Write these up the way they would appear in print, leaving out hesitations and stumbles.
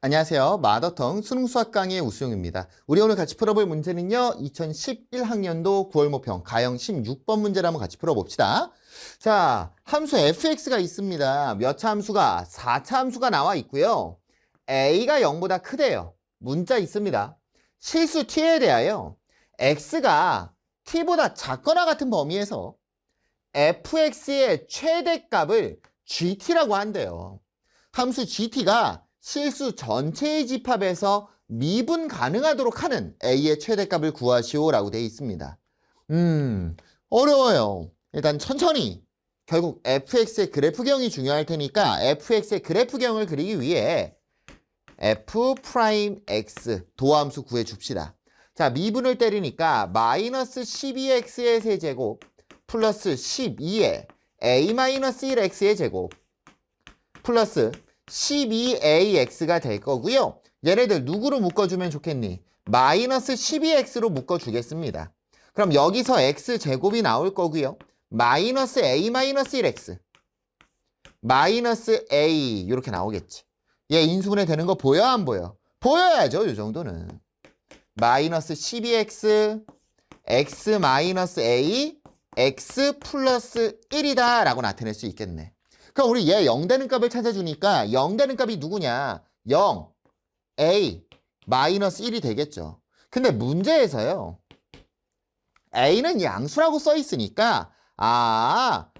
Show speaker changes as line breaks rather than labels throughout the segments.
안녕하세요. 마더텅 수능 수학 강의의 우수용입니다. 우리 오늘 같이 풀어볼 문제는요. 2011학년도 9월 모평 가형 16번 문제를 한번 같이 풀어봅시다. 자, 함수 fx가 있습니다. 몇 차 함수가? 4차 함수가 나와 있고요. a가 0보다 크대요. 문자 있습니다. 실수 t에 대하여 x가 t보다 작거나 같은 범위에서 fx의 최대값을 gt라고 한대요. 함수 gt가 실수 전체의 집합에서 미분 가능하도록 하는 a의 최대값을 구하시오라고 되어 있습니다. 어려워요. 일단 천천히. 결국 fx의 그래프경이 중요할 테니까 fx의 그래프경을 그리기 위해 f'x 도함수 구해줍시다. 자, 미분을 때리니까 마이너스 12x의 세제곱 플러스 12의 a-1x의 제곱 플러스 12ax가 될 거고요. 얘네들 누구로 묶어주면 좋겠니? 마이너스 12x로 묶어주겠습니다. 그럼 여기서 x제곱이 나올 거고요. 마이너스 a-1x 마이너스 a 이렇게 나오겠지. 얘 인수분해 되는 거 보여 안 보여? 보여야죠. 이 정도는. 마이너스 12x x 마이너스 a x 플러스 1이다 라고 나타낼 수 있겠네. 그럼 우리 얘 0 되는 값을 찾아주니까 0 되는 값이 누구냐? 0, a, 마이너스 1이 되겠죠. 근데 문제에서요. a는 양수라고 써 있으니까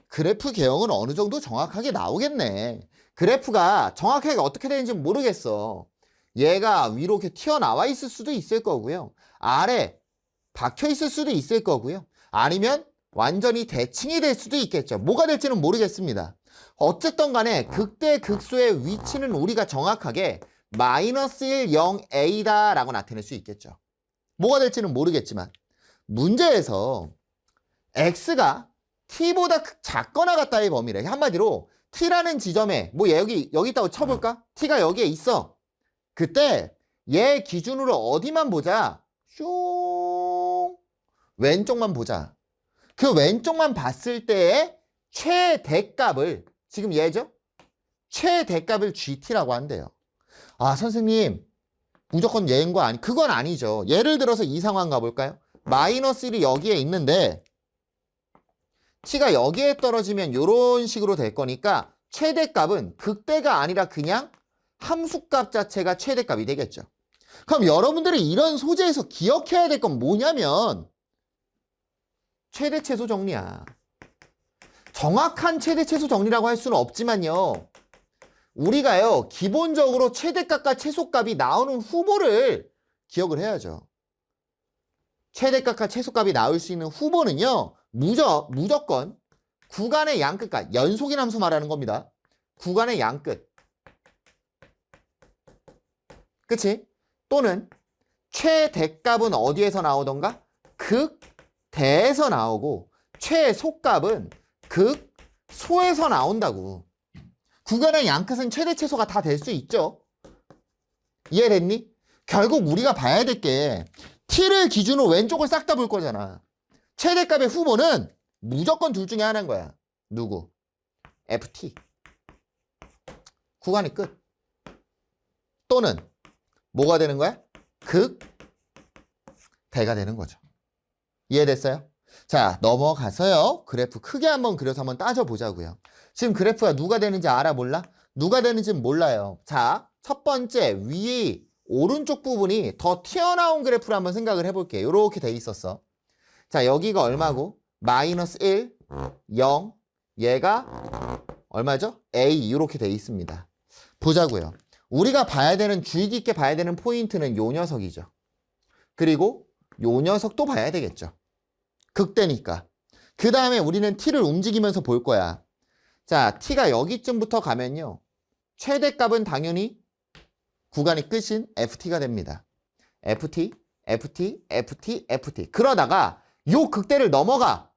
그래프 개형은 어느 정도 정확하게 나오겠네. 그래프가 정확하게 어떻게 되는지 모르겠어. 얘가 위로 이렇게 튀어나와 있을 수도 있을 거고요. 아래 박혀 있을 수도 있을 거고요. 아니면 완전히 대칭이 될 수도 있겠죠. 뭐가 될지는 모르겠습니다. 어쨌든 간에 극대 극소의 위치는 우리가 정확하게 마이너스 1, 0a다 라고 나타낼 수 있겠죠. 뭐가 될지는 모르겠지만 문제에서 x가 t보다 작거나 같다의 범위래. 한마디로 t라는 지점에 뭐 여기 있다고 쳐볼까? t가 여기에 있어. 그때 얘 기준으로 어디만 보자? 슝 왼쪽만 보자. 그 왼쪽만 봤을 때의 최대값을 지금 얘죠? 최대값을 gt라고 한대요. 선생님 무조건 얘인 거 아니? 그건 아니죠. 예를 들어서 이 상황 가볼까요? 마이너스 1이 여기에 있는데 t가 여기에 떨어지면 이런 식으로 될 거니까 최대값은 극대가 아니라 그냥 함수값 자체가 최대값이 되겠죠. 그럼 여러분들이 이런 소재에서 기억해야 될 건 뭐냐면 최대 최소 정리야. 정확한 최대 최소 정리라고 할 수는 없지만요. 우리가요 기본적으로 최대값과 최소값이 나오는 후보를 기억을 해야죠. 최대값과 최소값이 나올 수 있는 후보는요 무조건 구간의 양끝과 연속인 함수 말하는 겁니다. 구간의 양끝 그치? 또는 최대값은 어디에서 나오던가? 극대에서 나오고 최소값은 극소에서 나온다고. 구간의 양끝은 최대 최소가 다 될 수 있죠. 이해됐니? 결국 우리가 봐야 될 게 t를 기준으로 왼쪽을 싹 다 볼 거잖아. 최대값의 후보는 무조건 둘 중에 하나인 거야. 누구? ft. 구간의 끝. 또는 뭐가 되는 거야? 극대가 되는 거죠. 이해됐어요? 자, 넘어가서요. 그래프 크게 한번 그려서 한번 따져보자고요. 지금 그래프가 누가 되는지 알아 몰라? 누가 되는지는 몰라요. 자, 첫 번째 위 오른쪽 부분이 더 튀어나온 그래프를 한번 생각을 해볼게요. 이렇게 돼 있었어. 자, 여기가 얼마고? 마이너스 1, 0, 얘가 얼마죠? a 이렇게 돼 있습니다. 보자고요. 우리가 봐야 되는 주의 깊게 봐야 되는 포인트는 요 녀석이죠. 그리고 요 녀석도 봐야 되겠죠. 극대니까. 그 다음에 우리는 t를 움직이면서 볼 거야. 자, t가 여기쯤부터 가면요. 최대값은 당연히 구간의 끝인 ft가 됩니다. ft, ft, ft, ft. 그러다가 요 극대를 넘어가.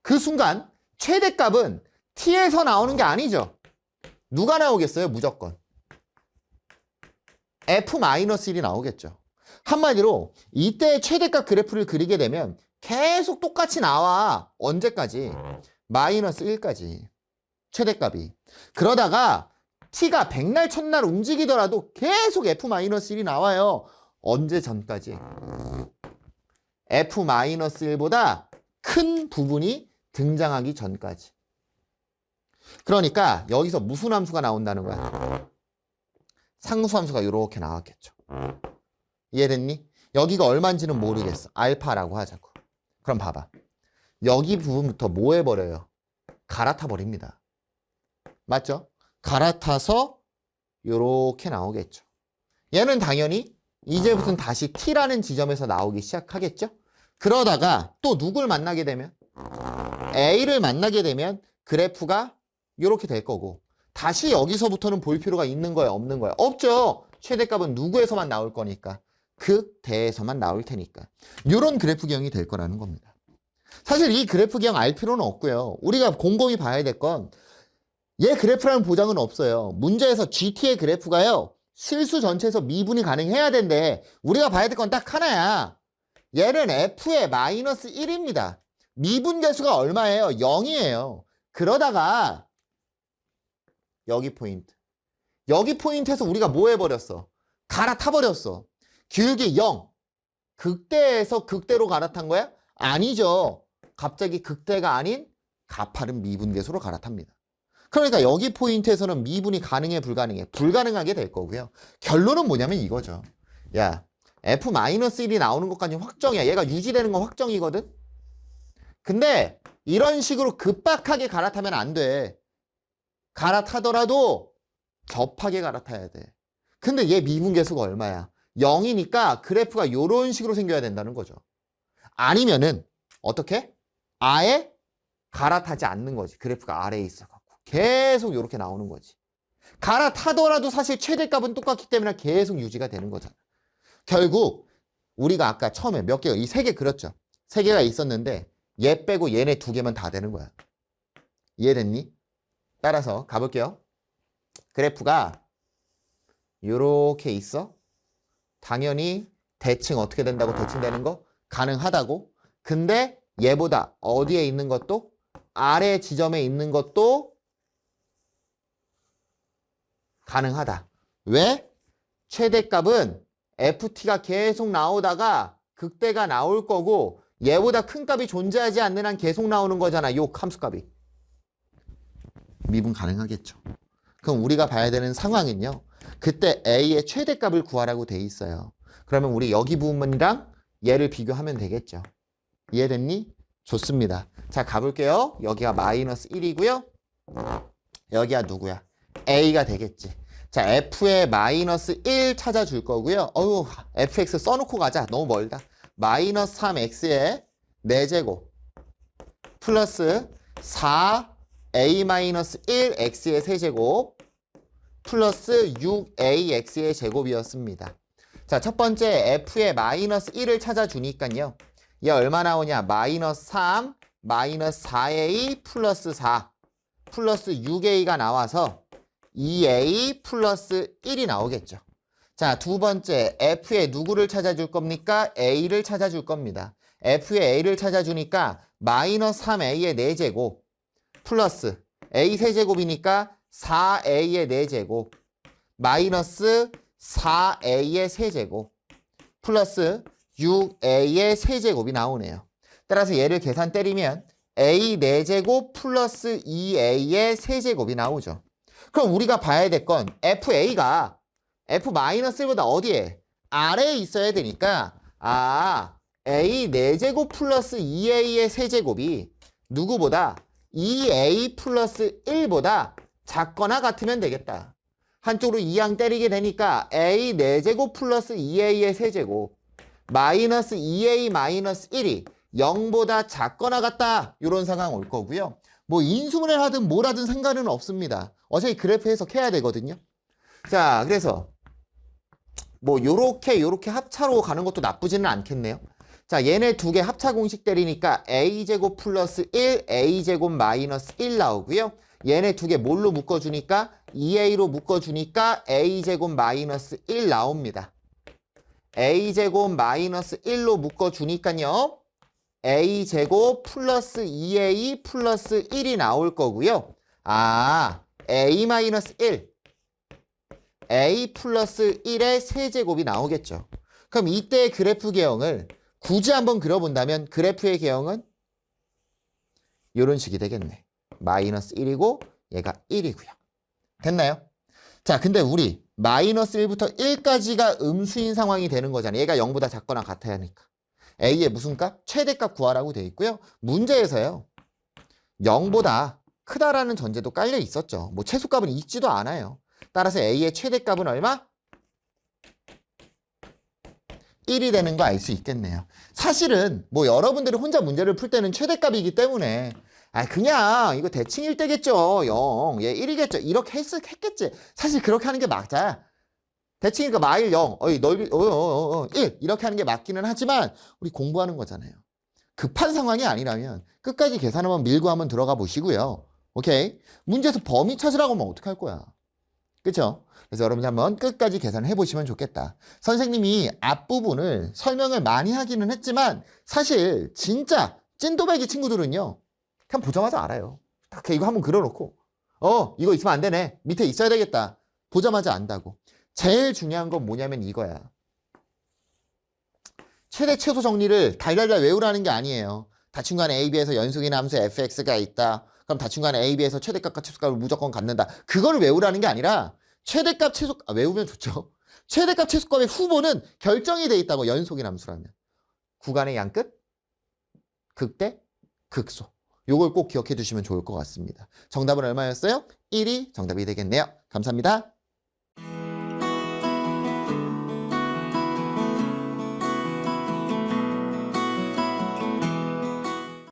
그 순간 최대값은 t에서 나오는 게 아니죠. 누가 나오겠어요? 무조건. f-1이 나오겠죠. 한마디로 이때 최대값 그래프를 그리게 되면 계속 똑같이 나와. 언제까지? 마이너스 1까지. 최대값이. 그러다가 t가 백날 첫날 움직이더라도 계속 f-1이 나와요. 언제 전까지? f-1보다 큰 부분이 등장하기 전까지. 그러니까 여기서 무슨 함수가 나온다는 거야? 상수함수가 이렇게 나왔겠죠. 이해됐니? 여기가 얼마인지는 모르겠어. 알파라고 하자고. 그럼 봐봐. 여기 부분부터 뭐 해버려요? 갈아타 버립니다. 맞죠? 갈아타서 이렇게 나오겠죠. 얘는 당연히 이제부터는 다시 t라는 지점에서 나오기 시작하겠죠? 그러다가 또 누굴 만나게 되면? a를 만나게 되면 그래프가 이렇게 될 거고, 다시 여기서부터는 볼 필요가 있는 거예요? 없는 거예요? 없죠. 최대값은 누구에서만 나올 거니까. 극대에서만 나올 테니까. 이런 그래프 기형이 될 거라는 겁니다. 사실 이 그래프 기형 알 필요는 없고요. 우리가 곰곰이 봐야 될 건 얘 그래프라는 보장은 없어요. 문제에서 GT의 그래프가요, 실수 전체에서 미분이 가능해야 된대. 우리가 봐야 될 건 딱 하나야. 얘는 f의 마이너스 1입니다. 미분 계수가 얼마예요? 0이에요. 그러다가 여기 포인트. 여기 포인트에서 우리가 뭐 해버렸어? 갈아타버렸어. 기울기 0. 극대에서 극대로 갈아탄 거야? 아니죠. 갑자기 극대가 아닌 가파른 미분계수로 갈아탑니다. 그러니까 여기 포인트에서는 미분이 가능해, 불가능해? 불가능하게 될 거고요. 결론은 뭐냐면 이거죠. 야, f-1이 나오는 것까지 확정이야. 얘가 유지되는 건 확정이거든? 근데 이런 식으로 급박하게 갈아타면 안 돼. 갈아타더라도 겹하게 갈아타야 돼. 근데 얘 미분계수가 얼마야? 0이니까 그래프가 이런 식으로 생겨야 된다는 거죠. 아니면은 어떻게? 아예 갈아타지 않는 거지. 그래프가 아래에 있어갖고 계속 이렇게 나오는 거지. 갈아타더라도 사실 최대값은 똑같기 때문에 계속 유지가 되는 거잖아. 결국 우리가 아까 처음에 몇 개가, 이 세 개 그렸죠. 세 개가 있었는데 얘 빼고 얘네 두 개면 다 되는 거야. 이해됐니? 따라서 가볼게요. 그래프가 이렇게 있어. 당연히 대칭 어떻게 된다고? 대칭되는 거 가능하다고. 근데 얘보다 어디에 있는 것도, 아래 지점에 있는 것도 가능하다. 왜? 최대값은 ft가 계속 나오다가 극대가 나올 거고, 얘보다 큰 값이 존재하지 않는 한 계속 나오는 거잖아. 요 함수값이. 미분 가능하겠죠. 그럼 우리가 봐야 되는 상황은요, 그때 a의 최대값을 구하라고 돼 있어요. 그러면 우리 여기 부분이랑 얘를 비교하면 되겠죠. 이해됐니? 좋습니다. 자, 가볼게요. 여기가 마이너스 1이고요. 여기가 누구야? a가 되겠지. 자, f의 마이너스 1 찾아줄 거고요. fx 써놓고 가자. 너무 멀다. 마이너스 3x의 4제곱 플러스 4a-1x의 세제곱 플러스 6ax의 제곱이었습니다. 자, 첫 번째 f의 마이너스 1을 찾아주니까요. 얘 얼마 나오냐? 마이너스 3, 마이너스 4a 플러스 4 플러스 6a가 나와서 2a 플러스 1이 나오겠죠. 자, 두 번째 f의 누구를 찾아줄 겁니까? a를 찾아줄 겁니다. f의 a를 찾아주니까 마이너스 3a의 4제곱 플러스 a 세제곱이니까 4a의 4제곱 마이너스 4a의 세제곱 플러스 6a의 세제곱이 나오네요. 따라서 얘를 계산 때리면 a 4제곱 플러스 2a의 세제곱이 나오죠. 그럼 우리가 봐야 될 건 fa가 f-1보다 어디에? 아래에 있어야 되니까 a 4제곱 플러스 2a의 세제곱이 누구보다 2a 플러스 1보다 작거나 같으면 되겠다. 한쪽으로 2항 때리게 되니까 a 4제곱 플러스 2a의 세제곱 마이너스 2a 마이너스 1이 0보다 작거나 같다. 이런 상황 올 거고요. 뭐 인수분해를 하든 뭘 하든 상관은 없습니다. 어차피 그래프 해석해야 되거든요. 자, 그래서 뭐 요렇게 합차로 가는 것도 나쁘지는 않겠네요. 자, 얘네 두 개 합차 공식 때리니까 a제곱 플러스 1, a제곱 마이너스 1 나오고요. 얘네 두 개 뭘로 묶어주니까 2a로 묶어주니까 a제곱 마이너스 1 나옵니다. a제곱 마이너스 1로 묶어주니까요. a제곱 플러스 2a 플러스 1이 나올 거고요. a 마이너스 1 a 플러스 1의 세제곱이 나오겠죠. 그럼 이때의 그래프 개형을 굳이 한번 그려본다면 그래프의 개형은 이런 식이 되겠네. 마이너스 1이고 얘가 1이고요. 됐나요? 자, 근데 우리 마이너스 1부터 1까지가 음수인 상황이 되는 거잖아요. 얘가 0보다 작거나 같아야 하니까. a의 무슨 값? 최대값 구하라고 되어 있고요. 문제에서요. 0보다 크다라는 전제도 깔려 있었죠. 뭐 최소값은 있지도 않아요. 따라서 a의 최대값은 얼마? 1이 되는 거 알 수 있겠네요. 사실은 뭐 여러분들이 혼자 문제를 풀 때는 최대값이기 때문에 그냥 이거 대칭 1대겠죠. 0. 얘 1이겠죠. 이렇게 했겠지. 사실 그렇게 하는 게 맞아. 대칭이니까 마일 0. 넓이 1. 이렇게 하는 게 맞기는 하지만 우리 공부하는 거잖아요. 급한 상황이 아니라면 끝까지 계산 한번 밀고 한번 들어가 보시고요. 오케이? 문제에서 범위 찾으라고 하면 어떡할 거야. 그쵸? 그래서 여러분들 한번 끝까지 계산을 해보시면 좋겠다. 선생님이 앞부분을 설명을 많이 하기는 했지만 사실 진짜 찐도배기 친구들은요. 그냥 보자마자 알아요. 딱 이거 한번 그려놓고 이거 있으면 안 되네. 밑에 있어야 되겠다. 보자마자 안다고. 제일 중요한 건 뭐냐면 이거야. 최대 최소 정리를 달달달 외우라는 게 아니에요. 다친간에 A, B에서 연속인 함수 fx가 있다. 그럼 다친간에 A, B에서 최대값과 최소값을 무조건 갖는다. 그거를 외우라는 게 아니라 최대값, 최소값, 외우면 좋죠. 최대값, 최소값의 후보는 결정이 돼 있다고 연속인 함수라면. 구간의 양끝, 극대, 극소. 요걸 꼭 기억해 두시면 좋을 것 같습니다. 정답은 얼마였어요? 1이 정답이 되겠네요. 감사합니다.